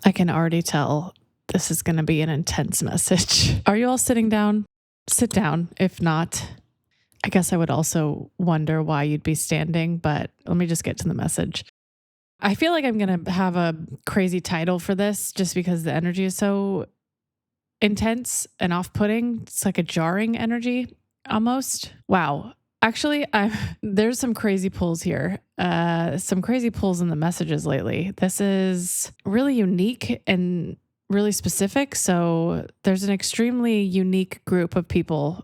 I can already tell this is going to be an intense message. Are you all sitting down? Sit down. If not, I guess I would also wonder why you'd be standing, but let me just get to the message. I feel like I'm going to have a crazy title for this just because the energy is so intense and off-putting. It's like a jarring energy almost. Wow. Actually, there's some crazy pulls here. Some crazy pulls in the messages lately. This is really unique and really specific. So there's an extremely unique group of people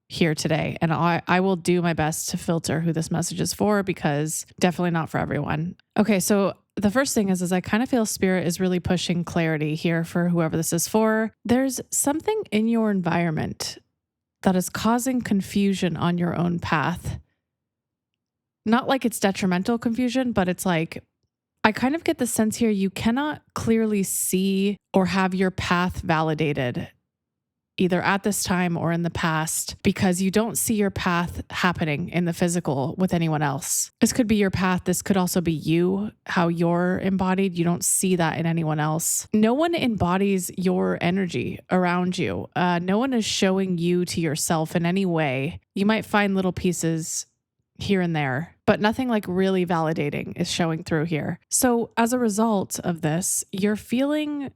here today. And I will do my best to filter who this message is for, because definitely not for everyone. Okay, so the first thing is I kind of feel Spirit is really pushing clarity here for whoever this is for. There's something in your environment that is causing confusion on your own path. Not like it's detrimental confusion, but it's like, I kind of get the sense here you cannot clearly see or have your path validated, either at this time or in the past, because you don't see your path happening in the physical with anyone else. This could be your path. This could also be you, how you're embodied. You don't see that in anyone else. No one embodies your energy around you. No one is showing you to yourself in any way. You might find little pieces here and there, but nothing like really validating is showing through here. So as a result of this, you're feeling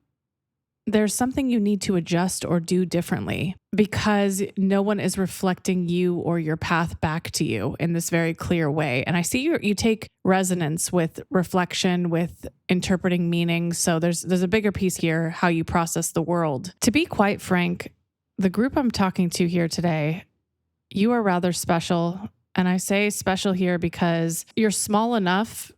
there's something you need to adjust or do differently because no one is reflecting you or your path back to you in this very clear way. And I see you take resonance with reflection, with interpreting meaning. So there's a bigger piece here, how you process the world. To be quite frank, the group I'm talking to here today, you are rather special. And I say special here because you're small enough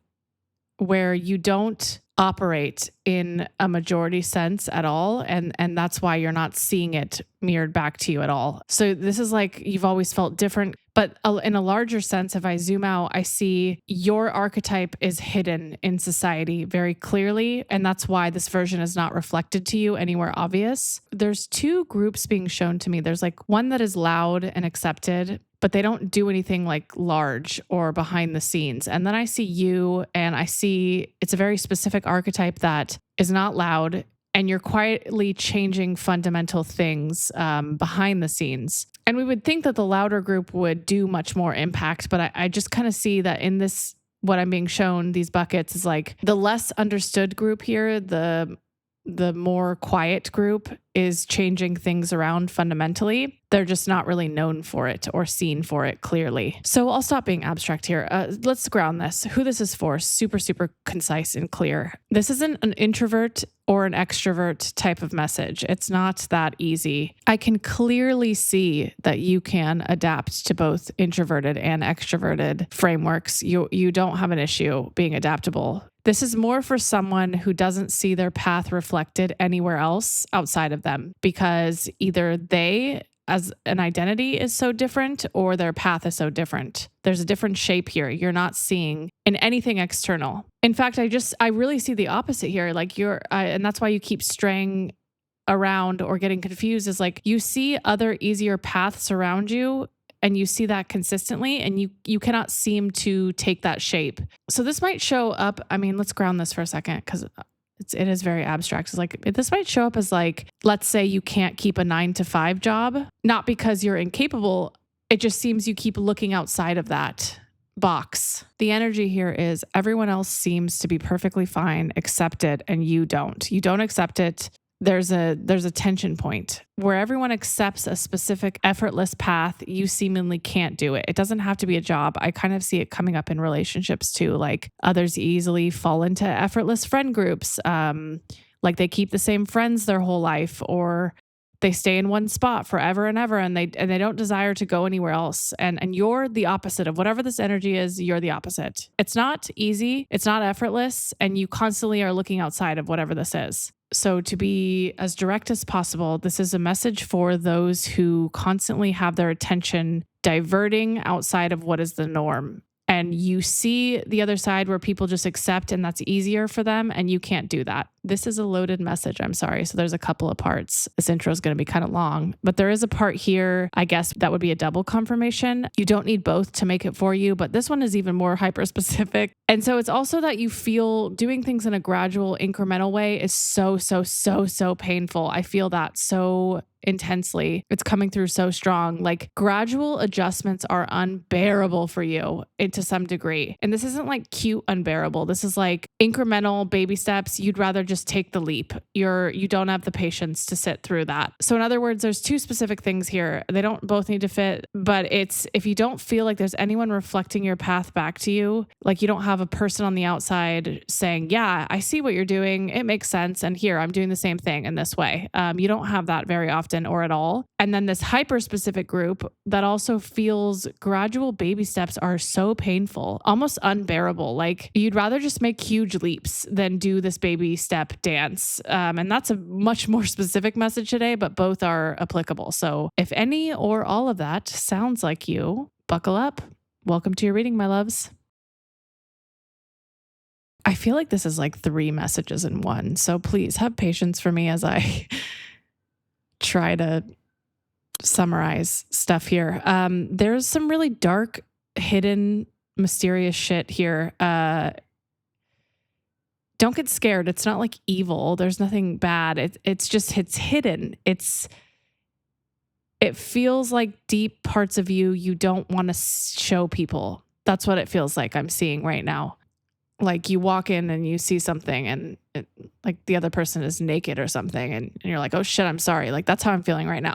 where you don't operate in a majority sense at all. And that's why you're not seeing it mirrored back to you at all. So this is like you've always felt different. But in a larger sense, if I zoom out, I see your archetype is hidden in society very clearly. And that's why this version is not reflected to you anywhere obvious. There's two groups being shown to me. There's like one that is loud and accepted, but they don't do anything like large or behind the scenes. And then I see you, and I see it's a very specific archetype that is not loud, and you're quietly changing fundamental things behind the scenes. And we would think that the louder group would do much more impact, but I just kind of see that in this, what I'm being shown, these buckets is like the less understood group here, the more quiet group is changing things around fundamentally. They're just not really known for it or seen for it clearly. So I'll stop being abstract here. Let's ground this. Who this is for, super, super concise and clear. This isn't an introvert or an extrovert type of message. It's not that easy. I can clearly see that you can adapt to both introverted and extroverted frameworks. You don't have an issue being adaptable. This is more for someone who doesn't see their path reflected anywhere else outside of them, because either they as an identity is so different or their path is so different. There's a different shape here. You're not seeing in anything external. In fact, I really see the opposite here. Like and that's why you keep straying around or getting confused, is like you see other easier paths around you, and you see that consistently, and you cannot seem to take that shape. So this might show up, I mean, let's ground this for a second, because it is very abstract. It's like, this might show up as like, let's say you can't keep a 9-to-5 job, not because you're incapable. It just seems you keep looking outside of that box. The energy here is everyone else seems to be perfectly fine, accept it, and you don't. You don't accept it. There's a tension point where everyone accepts a specific effortless path. You seemingly can't do it. It doesn't have to be a job. I kind of see it coming up in relationships too. Like others easily fall into effortless friend groups. Like they keep the same friends their whole life, or they stay in one spot forever and ever, and they don't desire to go anywhere else. And you're the opposite of whatever this energy is. You're the opposite. It's not easy. It's not effortless. And you constantly are looking outside of whatever this is. So to be as direct as possible, this is a message for those who constantly have their attention diverting outside of what is the norm. and you see the other side where people just accept and that's easier for them, and you can't do that. This is a loaded message. I'm sorry. So there's a couple of parts. This intro is going to be kind of long, but there is a part here, I guess that would be a double confirmation. You don't need both to make it for you, but this one is even more hyper specific. And so it's also that you feel doing things in a gradual, incremental way is so painful. I feel that so intensely. It's coming through so strong. Like gradual adjustments are unbearable for you to some degree. And this isn't like cute unbearable. This is like incremental baby steps. You'd rather just take the leap. You don't have the patience to sit through that. So in other words, there's two specific things here. They don't both need to fit, but it's if you don't feel like there's anyone reflecting your path back to you, like you don't have a person on the outside saying, yeah, I see what you're doing. It makes sense. And here, I'm doing the same thing in this way. You don't have that very often or at all. And then this hyper specific group that also feels gradual baby steps are so painful, almost unbearable. Like you'd rather just make huge leaps than do this baby step dance. And that's a much more specific message today, but both are applicable. So if any or all of that sounds like you, buckle up. Welcome to your reading, my loves. I feel like this is like 3 messages in one. So please have patience for me as I try to summarize stuff here. There's some really dark, hidden, mysterious shit here. Don't get scared. It's not like evil. There's nothing bad. It's just, it's hidden. It feels like deep parts of you don't want to show people. That's what it feels like I'm seeing right now. Like you walk in and you see something and like the other person is naked or something and you're like, oh shit, I'm sorry. Like that's how I'm feeling right now.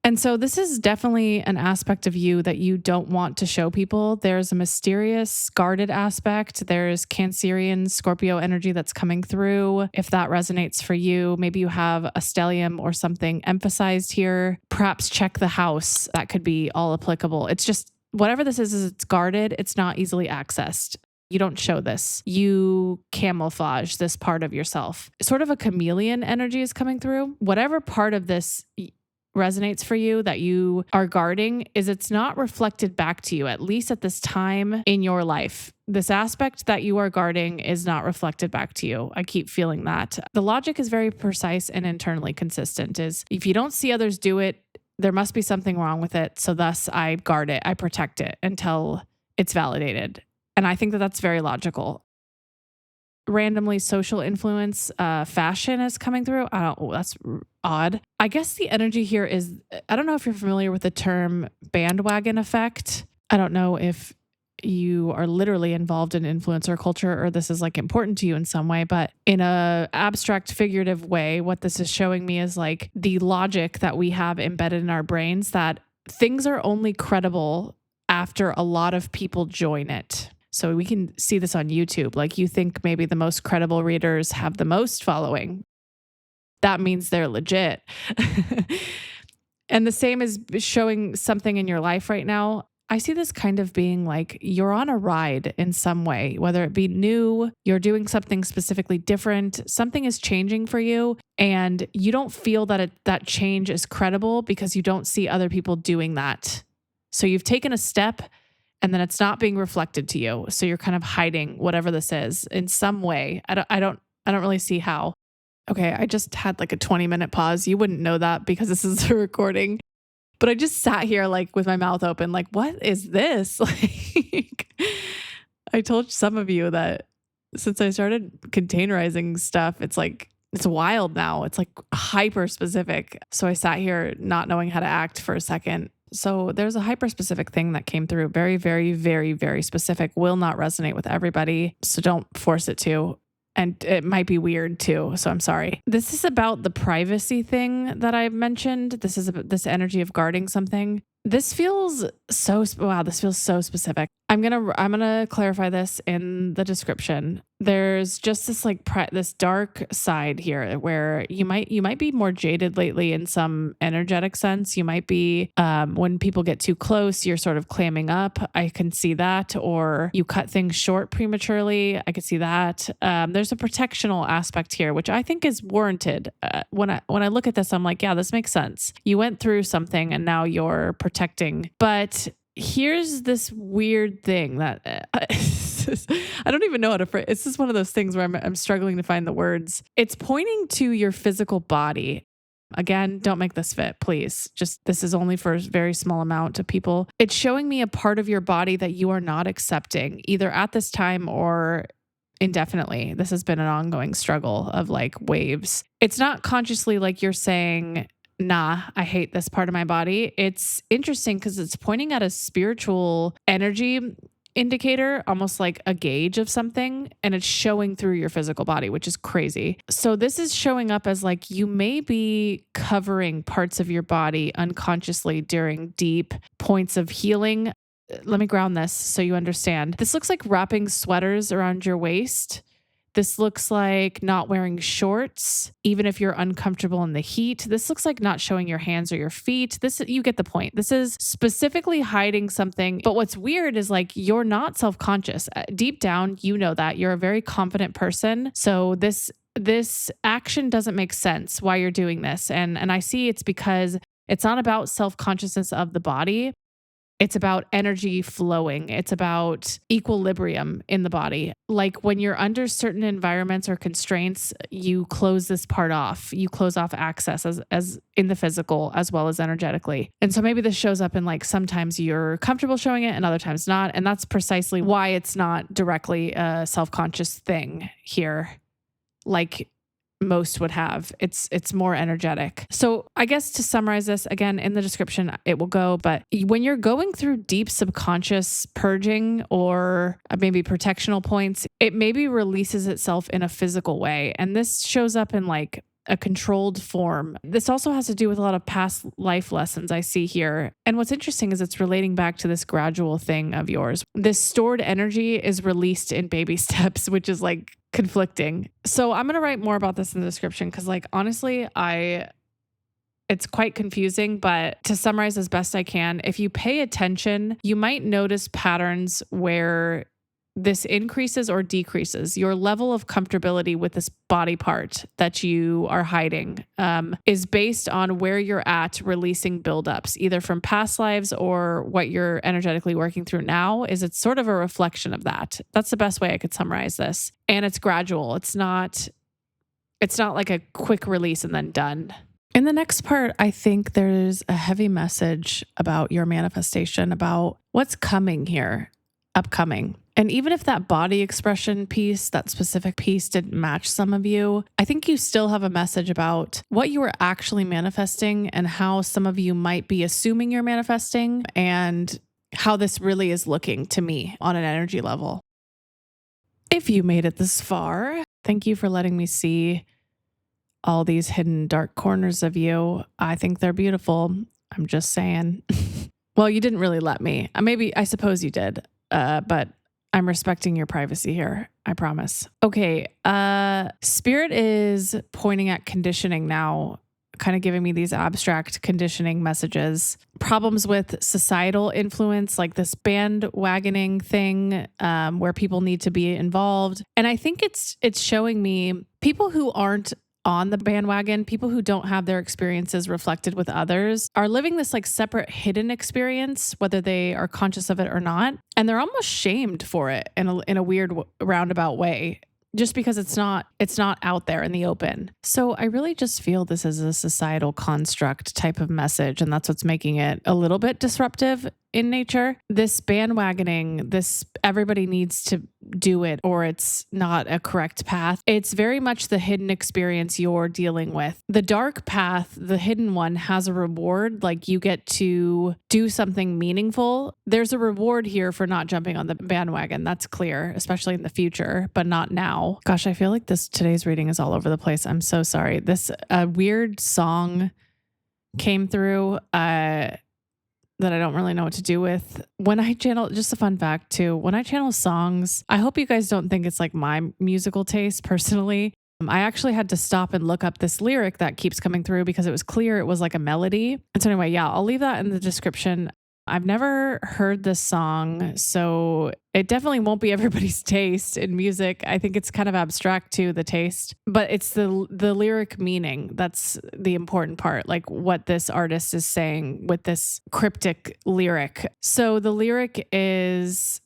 And so this is definitely an aspect of you that you don't want to show people. There's a mysterious guarded aspect. There's Cancerian Scorpio energy that's coming through. If that resonates for you, maybe you have a stellium or something emphasized here. Perhaps check the house. That could be all applicable. It's just whatever this is it's guarded. It's not easily accessed. You don't show this. You camouflage this part of yourself. Sort of a chameleon energy is coming through. Whatever part of this resonates for you that you are guarding is it's not reflected back to you, at least at this time in your life. This aspect that you are guarding is not reflected back to you. I keep feeling that. The logic is very precise and internally consistent is if you don't see others do it, there must be something wrong with it. So thus I guard it. I protect it until it's validated. And I think that that's very logical. Randomly social influence, fashion is coming through. That's odd. I guess the energy here is, I don't know if you're familiar with the term bandwagon effect. I don't know if you are literally involved in influencer culture or this is like important to you in some way, but in a abstract figurative way, what this is showing me is like the logic that we have embedded in our brains that things are only credible after a lot of people join it. So we can see this on YouTube. Like you think maybe the most credible readers have the most following. That means they're legit. And the same is showing something in your life right now. I see this kind of being like you're on a ride in some way, whether it be new, you're doing something specifically different, something is changing for you, and you don't feel that that change is credible because you don't see other people doing that. So you've taken a step and then it's not being reflected to you. So you're kind of hiding whatever this is in some way. I don't really see how. Okay, I just had like a 20-minute pause. You wouldn't know that because this is a recording. But I just sat here like with my mouth open, like, what is this? Like, I told some of you that since I started containerizing stuff, it's like, it's wild now. It's like hyper specific. So I sat here not knowing how to act for a second. So there's a hyper specific thing that came through. Very, very, very, very specific. Will not resonate with everybody. So don't force it to. And it might be weird too. So I'm sorry. This is about the privacy thing that I mentioned. This is about this energy of guarding something. This feels so, wow, this feels so specific. I'm going to clarify this in the description. There's just this like this dark side here where you might be more jaded lately in some energetic sense. You might be, when people get too close, you're sort of clamming up. I can see that. Or you cut things short prematurely. I could see that. There's a protectional aspect here, which I think is warranted. When I look at this, I'm like, yeah, this makes sense. You went through something and now you're protecting. But here's this weird thing that I don't even know how to phrase. It's just one of those things where I'm struggling to find the words. It's pointing to your physical body. Again, don't make this fit, please. Just this is only for a very small amount of people. It's showing me a part of your body that you are not accepting, either at this time or indefinitely. This has been an ongoing struggle of like waves. It's not consciously like you're saying, nah, I hate this part of my body. It's interesting because it's pointing at a spiritual energy indicator, almost like a gauge of something, and it's showing through your physical body, which is crazy. So this is showing up as like you may be covering parts of your body unconsciously during deep points of healing. Let me ground this so you understand. This looks like wrapping sweaters around your waist. This looks like not wearing shorts, even if you're uncomfortable in the heat. This looks like not showing your hands or your feet. You get the point. This is specifically hiding something. But what's weird is like, you're not self-conscious. Deep down, you know that you're a very confident person. So this action doesn't make sense why you're doing this. And I see it's because it's not about self-consciousness of the body. It's about energy flowing. It's about equilibrium in the body. Like when you're under certain environments or constraints, you close this part off. You close off access as in the physical as well as energetically. And so maybe this shows up in like sometimes you're comfortable showing it and other times not. And that's precisely why it's not directly a self-conscious thing here. Like most would have. It's more energetic. So I guess to summarize this, again, in the description, it will go, but when you're going through deep subconscious purging or maybe protectional points, it maybe releases itself in a physical way. And this shows up in like a controlled form. This also has to do with a lot of past life lessons I see here. And what's interesting is it's relating back to this gradual thing of yours. This stored energy is released in baby steps, which is like conflicting. So I'm going to write more about this in the description because like, honestly, it's quite confusing, but to summarize as best I can, if you pay attention, you might notice patterns where this increases or decreases. Your level of comfortability with this body part that you are hiding is based on where you're at releasing buildups, either from past lives or what you're energetically working through now. It's sort of a reflection of that. That's the best way I could summarize this. And it's gradual. It's not like a quick release and then done. In the next part, I think there's a heavy message about your manifestation, about what's coming here, upcoming. And even if that body expression piece, that specific piece didn't match some of you, I think you still have a message about what you are actually manifesting and how some of you might be assuming you're manifesting and how this really is looking to me on an energy level. If you made it this far, thank you for letting me see all these hidden dark corners of you. I think they're beautiful. I'm just saying. Well, you didn't really let me. I suppose you did, but I'm respecting your privacy here. I promise. Okay. Spirit is pointing at conditioning now, kind of giving me these abstract conditioning messages. Problems with societal influence, like this bandwagoning thing, where people need to be involved. And I think it's showing me people who aren't on the bandwagon, people who don't have their experiences reflected with others are living this like separate hidden experience, whether they are conscious of it or not. And they're almost shamed for it in a weird roundabout way, just because it's not out there in the open. So I really just feel this is a societal construct type of message. And that's what's making it a little bit disruptive in nature. This bandwagoning, this everybody needs to do it or it's not a correct path. It's very much the hidden experience you're dealing with. The dark path, the hidden one, has a reward. Like you get to do something meaningful. There's a reward here for not jumping on the bandwagon. That's clear, especially in the future, but not now. Gosh, I feel like today's reading is all over the place. I'm so sorry. This weird song came through that I don't really know what to do with. When I channel, just a fun fact too, when I channel songs, I hope you guys don't think it's like my musical taste personally. I actually had to stop and look up this lyric that keeps coming through because it was clear it was like a melody. And so anyway, yeah, I'll leave that in the description. I've never heard this song, so it definitely won't be everybody's taste in music. I think it's kind of abstract too, the taste, but it's the lyric meaning that's the important part, like what this artist is saying with this cryptic lyric. So the lyric is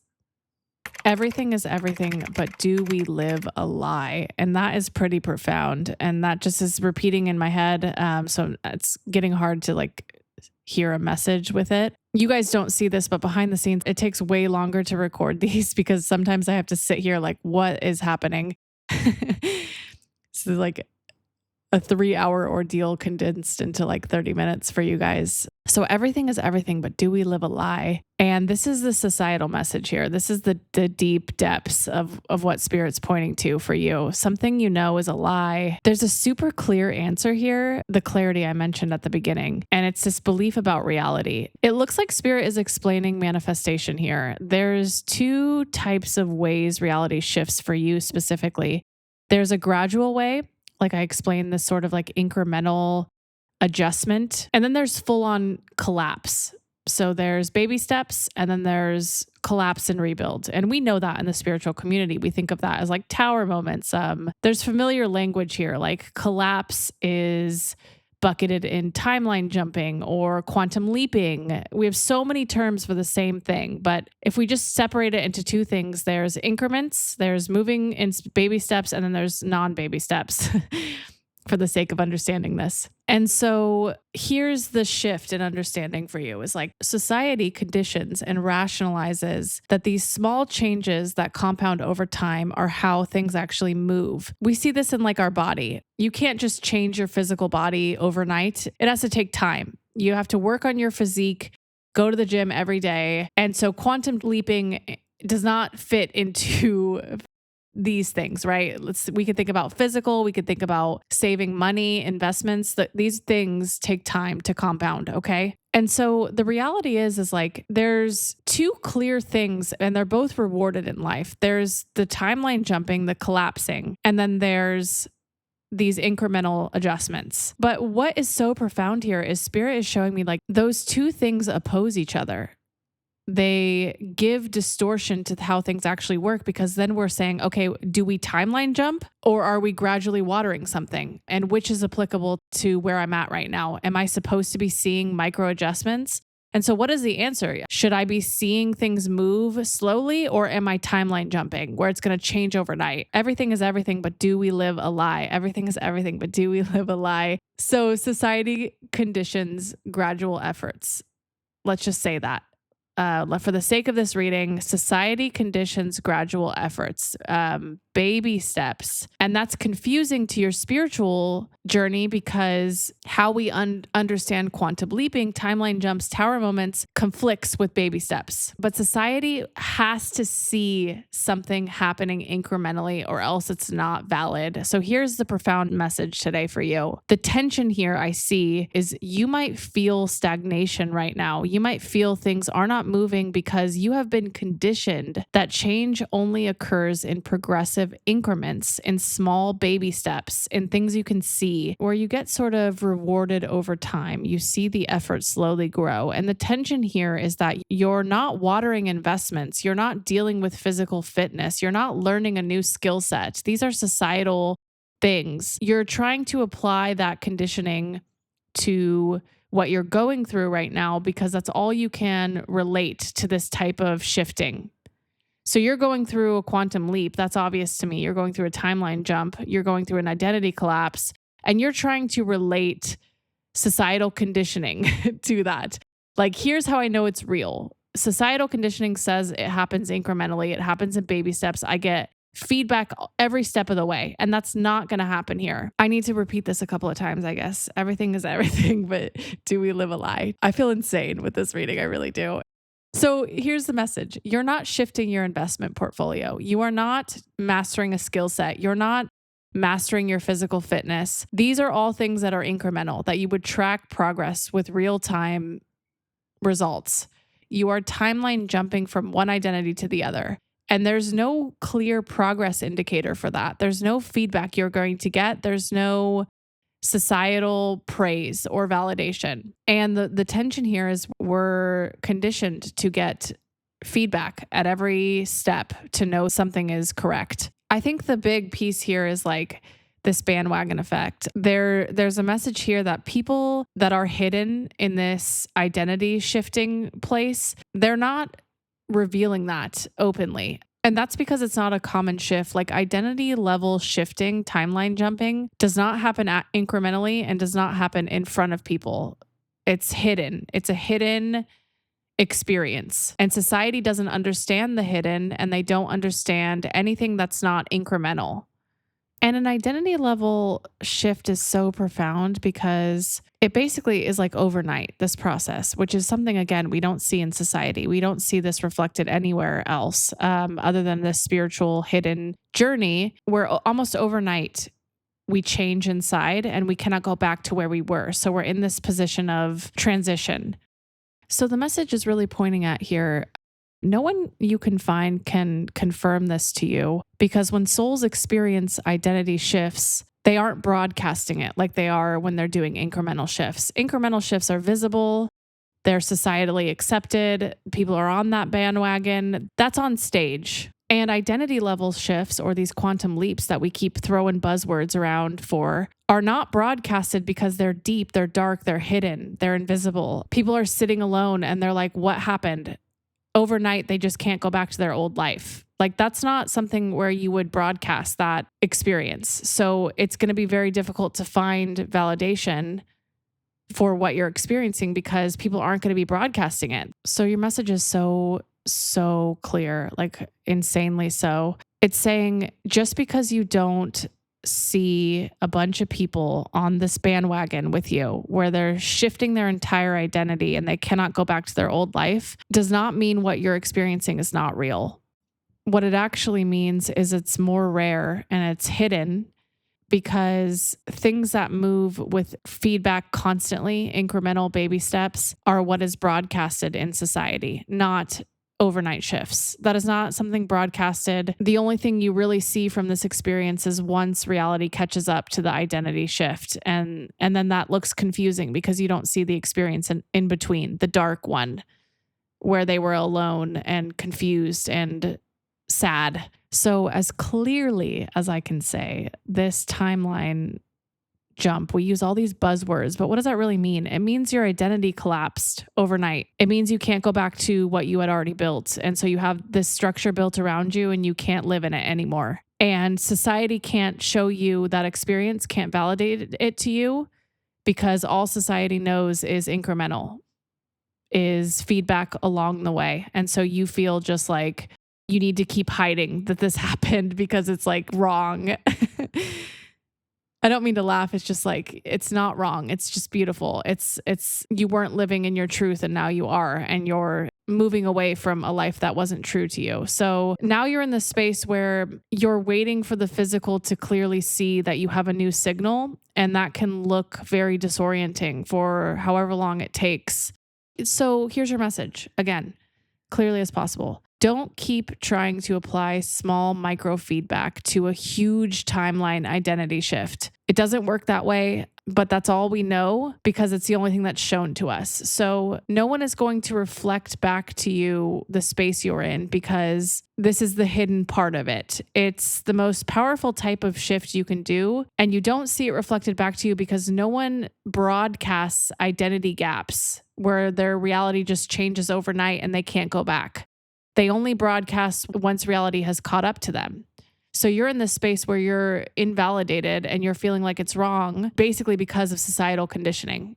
everything is everything, but do we live a lie? And that is pretty profound. And that just is repeating in my head. So it's getting hard to like hear a message with it. You guys don't see this, but behind the scenes, it takes way longer to record these because sometimes I have to sit here like, what is happening? So like a 3-hour ordeal condensed into like 30 minutes for you guys. So everything is everything, but do we live a lie? And this is the societal message here. This is the deep depths of what Spirit's pointing to for you. Something you know is a lie. There's a super clear answer here, the clarity I mentioned at the beginning, and it's this belief about reality. It looks like Spirit is explaining manifestation here. There's 2 types of ways reality shifts for you specifically. There's a gradual way, like I explained, this sort of like incremental adjustment. And then there's full on collapse. So there's baby steps and then there's collapse and rebuild. And we know that in the spiritual community. We think of that as like tower moments. There's familiar language here, like collapse is bucketed in timeline jumping or quantum leaping. We have so many terms for the same thing. But if we just separate it into 2 things, there's increments, there's moving in baby steps, and then there's non-baby steps for the sake of understanding this. And so here's the shift in understanding for you is like society conditions and rationalizes that these small changes that compound over time are how things actually move. We see this in like our body. You can't just change your physical body overnight. It has to take time. You have to work on your physique, go to the gym every day. And so quantum leaping does not fit into these things, right? We could think about physical, we could think about saving money, investments, that these things take time to compound, okay? And so the reality is like there's 2 clear things and they're both rewarded in life. There's the timeline jumping, the collapsing, and then there's these incremental adjustments. But what is so profound here is Spirit is showing me like those 2 things oppose each other. They give distortion to how things actually work because then we're saying, okay, do we timeline jump or are we gradually watering something? And which is applicable to where I'm at right now? Am I supposed to be seeing micro adjustments? And so what is the answer? Should I be seeing things move slowly or am I timeline jumping where it's going to change overnight? Everything is everything, but do we live a lie? Everything is everything, but do we live a lie? So society conditions gradual efforts. Let's just say that. For the sake of this reading, society conditions gradual efforts, baby steps. And that's confusing to your spiritual journey because how we understand quantum leaping, timeline jumps, tower moments conflicts with baby steps. But society has to see something happening incrementally or else it's not valid. So here's the profound message today for you. The tension here I see is you might feel stagnation right now. You might feel things are not moving because you have been conditioned that change only occurs in progressive increments, in small baby steps, in things you can see, where you get sort of rewarded over time. You see the effort slowly grow. And the tension here is that you're not watering investments. You're not dealing with physical fitness. You're not learning a new skill set. These are societal things. You're trying to apply that conditioning to what you're going through right now because that's all you can relate to this type of shifting. So you're going through a quantum leap. That's obvious to me. You're going through a timeline jump. You're going through an identity collapse, and you're trying to relate societal conditioning to that. Like, here's how I know it's real. Societal conditioning says it happens incrementally. It happens in baby steps. I get feedback every step of the way. And that's not going to happen here. I need to repeat this a couple of times, I guess. Everything is everything, but do we live a lie? I feel insane with this reading. I really do. So here's the message. You're not shifting your investment portfolio. You are not mastering a skill set. You're not mastering your physical fitness. These are all things that are incremental, that you would track progress with real-time results. You are timeline jumping from one identity to the other. And there's no clear progress indicator for that. There's no feedback you're going to get. There's no societal praise or validation. And the tension here is we're conditioned to get feedback at every step to know something is correct. I think the big piece here is like this bandwagon effect. There's a message here that people that are hidden in this identity shifting place, they're not revealing that openly. And that's because it's not a common shift. Like identity level shifting, timeline jumping does not happen incrementally and does not happen in front of people. It's hidden. It's a hidden experience. And society doesn't understand the hidden, and they don't understand anything that's not incremental. And an identity level shift is so profound because it basically is like overnight, this process, which is something, again, we don't see in society. We don't see this reflected anywhere else other than this spiritual hidden journey where almost overnight we change inside and we cannot go back to where we were. So we're in this position of transition. So the message is really pointing at here, no one you can find can confirm this to you, because when souls experience identity shifts, they aren't broadcasting it like they are when they're doing incremental shifts. Incremental shifts are visible. They're societally accepted. People are on that bandwagon. That's on stage. And identity level shifts, or these quantum leaps that we keep throwing buzzwords around for, are not broadcasted because they're deep, they're dark, they're hidden, they're invisible. People are sitting alone and they're like, what happened? Overnight, they just can't go back to their old life. Like that's not something where you would broadcast that experience. So it's going to be very difficult to find validation for what you're experiencing because people aren't going to be broadcasting it. So your message is so clear, like insanely so. It's saying just because you don't see a bunch of people on this bandwagon with you where they're shifting their entire identity and they cannot go back to their old life does not mean what you're experiencing is not real. What it actually means is it's more rare and it's hidden, because things that move with feedback constantly, incremental baby steps, are what is broadcasted in society, not overnight shifts. That is not something broadcasted. The only thing you really see from this experience is once reality catches up to the identity shift. And then that looks confusing because you don't see the experience in between, the dark one, where they were alone and confused and sad. So as clearly as I can say, this timeline jump, we use all these buzzwords, but what does that really mean? It means your identity collapsed overnight. It means you can't go back to what you had already built. And so you have this structure built around you and you can't live in it anymore. And society can't show you that experience, can't validate it to you, because all society knows is incremental, is feedback along the way. And so you feel just like you need to keep hiding that this happened because it's like wrong. I don't mean to laugh. It's just like, it's not wrong. It's just beautiful. It's you weren't living in your truth and now you are, and you're moving away from a life that wasn't true to you. So now you're in this space where you're waiting for the physical to clearly see that you have a new signal, and that can look very disorienting for however long it takes. So here's your message again, clearly as possible. Don't keep trying to apply small micro feedback to a huge timeline identity shift. It doesn't work that way, but that's all we know because it's the only thing that's shown to us. So no one is going to reflect back to you the space you're in, because this is the hidden part of it. It's the most powerful type of shift you can do, and you don't see it reflected back to you because no one broadcasts identity gaps where their reality just changes overnight and they can't go back. They only broadcast once reality has caught up to them. So you're in this space where you're invalidated and you're feeling like it's wrong, basically because of societal conditioning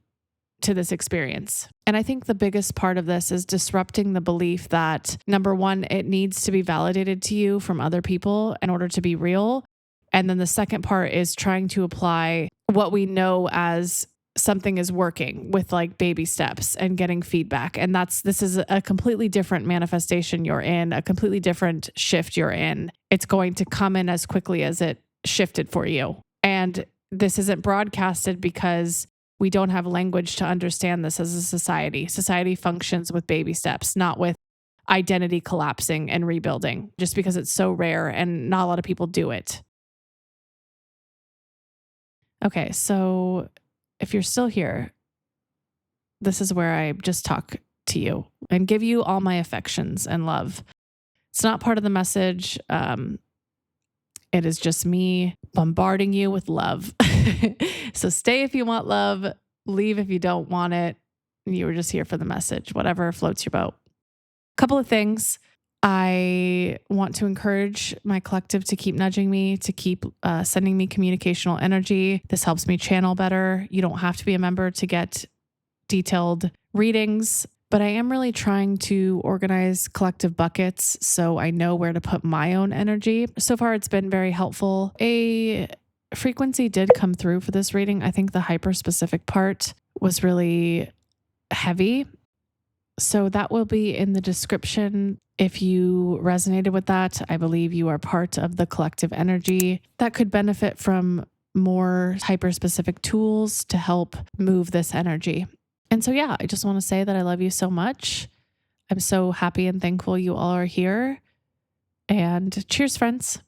to this experience. And I think the biggest part of this is disrupting the belief that, number one, it needs to be validated to you from other people in order to be real. And then the second part is trying to apply what we know as something is working with like baby steps and getting feedback. And this is a completely different manifestation you're in, a completely different shift you're in. It's going to come in as quickly as it shifted for you. And this isn't broadcasted because we don't have language to understand this as a society. Society functions with baby steps, not with identity collapsing and rebuilding, just because it's so rare and not a lot of people do it. Okay, so if you're still here, this is where I just talk to you and give you all my affections and love. It's not part of the message. It is just me bombarding you with love. So stay if you want love, leave if you don't want it. You were just here for the message, whatever floats your boat. Couple of things. I want to encourage my collective to keep nudging me, to keep sending me communicational energy. This helps me channel better. You don't have to be a member to get detailed readings, but I am really trying to organize collective buckets so I know where to put my own energy. So far, it's been very helpful. A frequency did come through for this reading. I think the hyper-specific part was really heavy. So that will be in the description. If you resonated with that, I believe you are part of the collective energy that could benefit from more hyper-specific tools to help move this energy. And so, yeah, I just want to say that I love you so much. I'm so happy and thankful you all are here. And cheers, friends.